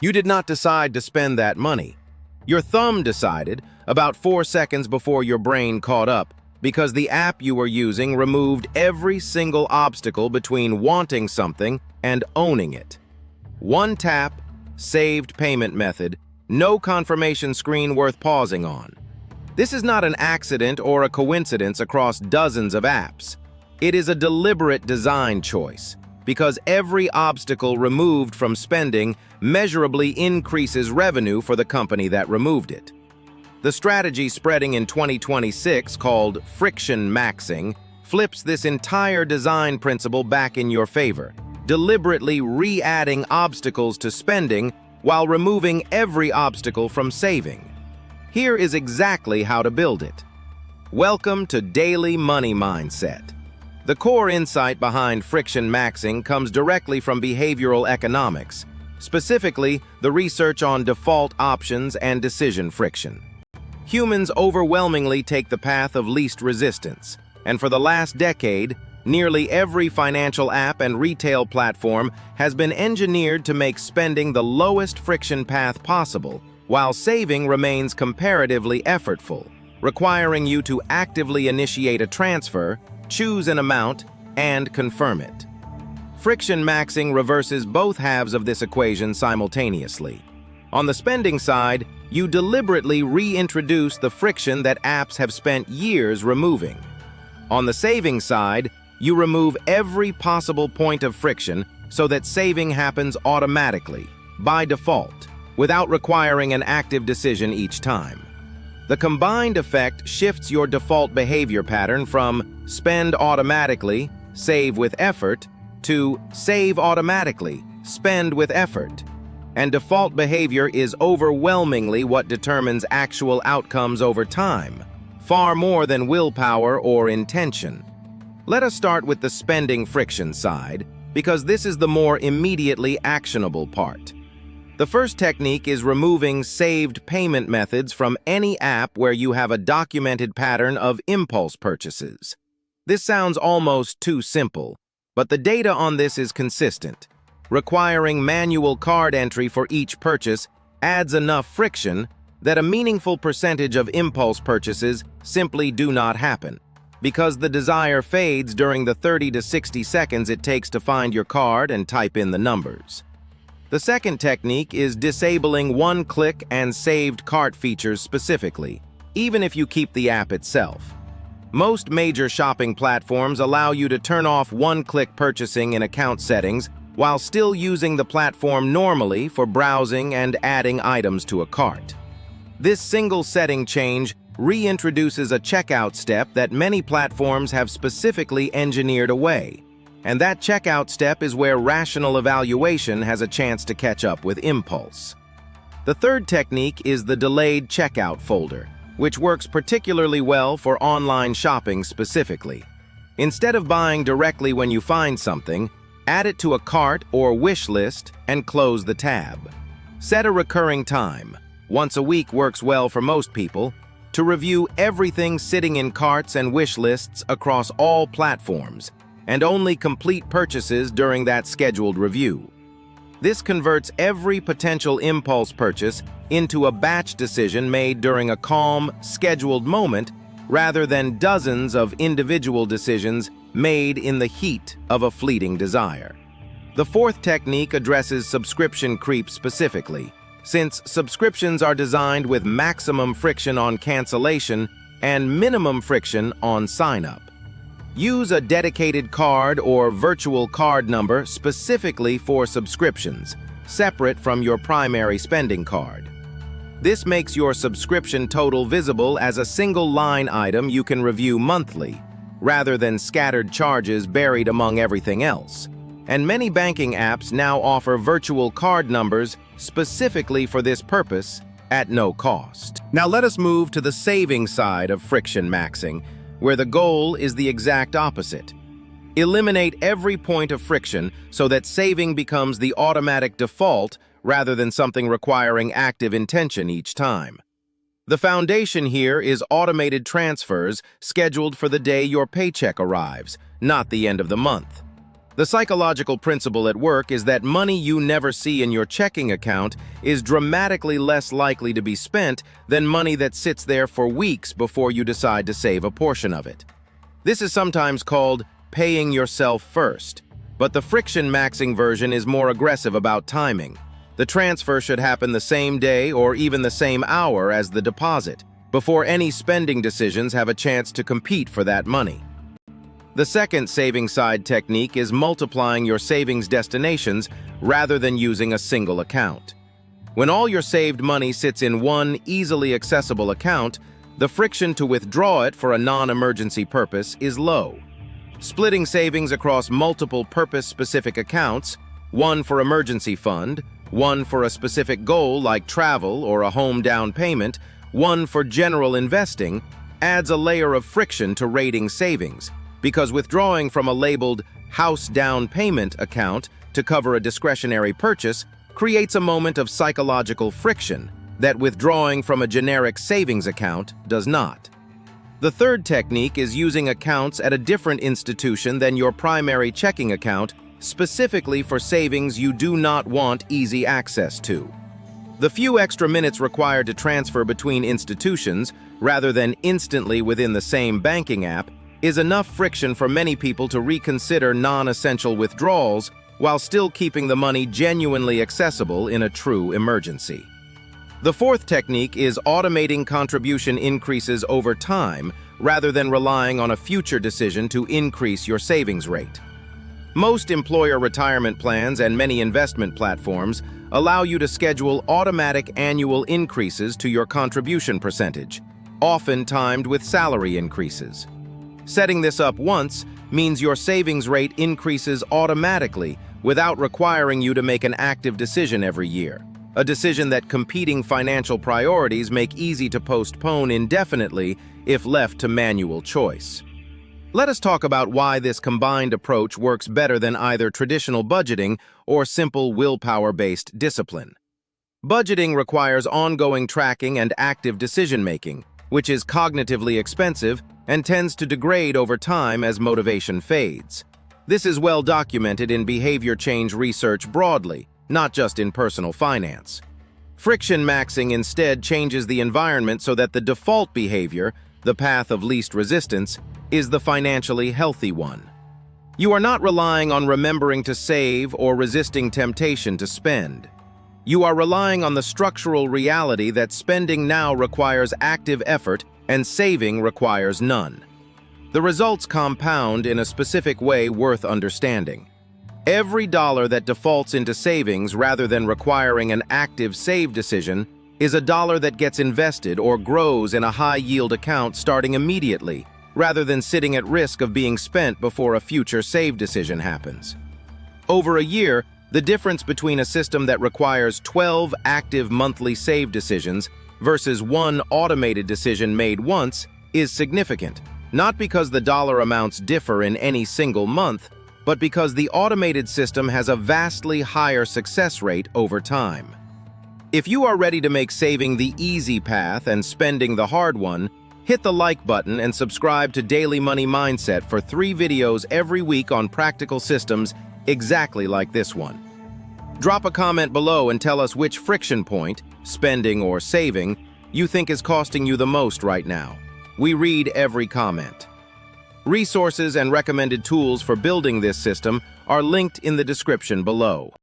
You did not decide to spend that money. Your thumb decided about 4 seconds before your brain caught up because the app you were using removed every single obstacle between wanting something and owning it. One tap, saved payment method, no confirmation screen worth pausing on. This is not an accident or a coincidence across dozens of apps. It is a deliberate design choice because every obstacle removed from spending measurably increases revenue for the company that removed it. The strategy spreading in 2026, called friction maxing, flips this entire design principle back in your favor, deliberately re-adding obstacles to spending while removing every obstacle from saving. Here is exactly how to build it. Welcome to Daily Money Mindset. The core insight behind friction maxing comes directly from behavioral economics, specifically the research on default options and decision friction. Humans overwhelmingly take the path of least resistance, and for the last decade, nearly every financial app and retail platform has been engineered to make spending the lowest friction path possible, while saving remains comparatively effortful, requiring you to actively initiate a transfer, choose an amount, and confirm it. Friction maxing reverses both halves of this equation simultaneously. On the spending side, you deliberately reintroduce the friction that apps have spent years removing. On the saving side, you remove every possible point of friction so that saving happens automatically, by default, without requiring an active decision each time. The combined effect shifts your default behavior pattern from spend automatically, save with effort, to save automatically, spend with effort. And default behavior is overwhelmingly what determines actual outcomes over time, far more than willpower or intention. Let us start with the spending friction side, because this is the more immediately actionable part. The first technique is removing saved payment methods from any app where you have a documented pattern of impulse purchases. This sounds almost too simple, but the data on this is consistent. Requiring manual card entry for each purchase adds enough friction that a meaningful percentage of impulse purchases simply do not happen, because the desire fades during the 30 to 60 seconds it takes to find your card and type in the numbers. The second technique is disabling one-click and saved cart features specifically, even if you keep the app itself. Most major shopping platforms allow you to turn off one-click purchasing in account settings while still using the platform normally for browsing and adding items to a cart. This single setting change reintroduces a checkout step that many platforms have specifically engineered away. And that checkout step is where rational evaluation has a chance to catch up with impulse. The third technique is the delayed checkout folder, which works particularly well for online shopping specifically. Instead of buying directly when you find something, add it to a cart or wish list and close the tab. Set a recurring time, once a week works well for most people, to review everything sitting in carts and wish lists across all platforms, and only complete purchases during that scheduled review. This converts every potential impulse purchase into a batch decision made during a calm, scheduled moment rather than dozens of individual decisions made in the heat of a fleeting desire. The fourth technique addresses subscription creep specifically, since subscriptions are designed with maximum friction on cancellation and minimum friction on sign-up. Use a dedicated card or virtual card number specifically for subscriptions, separate from your primary spending card. This makes your subscription total visible as a single line item you can review monthly, rather than scattered charges buried among everything else. And many banking apps now offer virtual card numbers specifically for this purpose at no cost. Now let us move to the saving side of friction maxing, where the goal is the exact opposite. Eliminate every point of friction so that saving becomes the automatic default rather than something requiring active intention each time. The foundation here is automated transfers scheduled for the day your paycheck arrives, not the end of the month. The psychological principle at work is that money you never see in your checking account is dramatically less likely to be spent than money that sits there for weeks before you decide to save a portion of it. This is sometimes called paying yourself first, but the friction maxing version is more aggressive about timing. The transfer should happen the same day or even the same hour as the deposit, before any spending decisions have a chance to compete for that money. The second saving side technique is multiplying your savings destinations rather than using a single account. When all your saved money sits in one easily accessible account, the friction to withdraw it for a non-emergency purpose is low. Splitting savings across multiple purpose-specific accounts, one for emergency fund, one for a specific goal like travel or a home down payment, one for general investing, adds a layer of friction to rating savings, because withdrawing from a labeled house down payment account to cover a discretionary purchase creates a moment of psychological friction that withdrawing from a generic savings account does not. The third technique is using accounts at a different institution than your primary checking account, specifically for savings you do not want easy access to. The few extra minutes required to transfer between institutions, rather than instantly within the same banking app, is enough friction for many people to reconsider non-essential withdrawals while still keeping the money genuinely accessible in a true emergency. The fourth technique is automating contribution increases over time rather than relying on a future decision to increase your savings rate. Most employer retirement plans and many investment platforms allow you to schedule automatic annual increases to your contribution percentage, often timed with salary increases. Setting this up once means your savings rate increases automatically without requiring you to make an active decision every year, a decision that competing financial priorities make easy to postpone indefinitely if left to manual choice. Let us talk about why this combined approach works better than either traditional budgeting or simple willpower-based discipline. Budgeting requires ongoing tracking and active decision-making, which is cognitively expensive and tends to degrade over time as motivation fades. This is well documented in behavior change research broadly, not just in personal finance. Friction maxing instead changes the environment so that the default behavior, the path of least resistance, is the financially healthy one. You are not relying on remembering to save or resisting temptation to spend. You are relying on the structural reality that spending now requires active effort and saving requires none. The results compound in a specific way worth understanding. Every dollar that defaults into savings rather than requiring an active save decision is a dollar that gets invested or grows in a high-yield account starting immediately, rather than sitting at risk of being spent before a future save decision happens. Over a year, the difference between a system that requires 12 active monthly save decisions versus one automated decision made once is significant, not because the dollar amounts differ in any single month, but because the automated system has a vastly higher success rate over time. If you are ready to make saving the easy path and spending the hard one, hit the like button and subscribe to Daily Money Mindset for 3 videos every week on practical systems exactly like this one. Drop a comment below and tell us which friction point, spending or saving, you think is costing you the most right now. We read every comment. Resources and recommended tools for building this system are linked in the description below.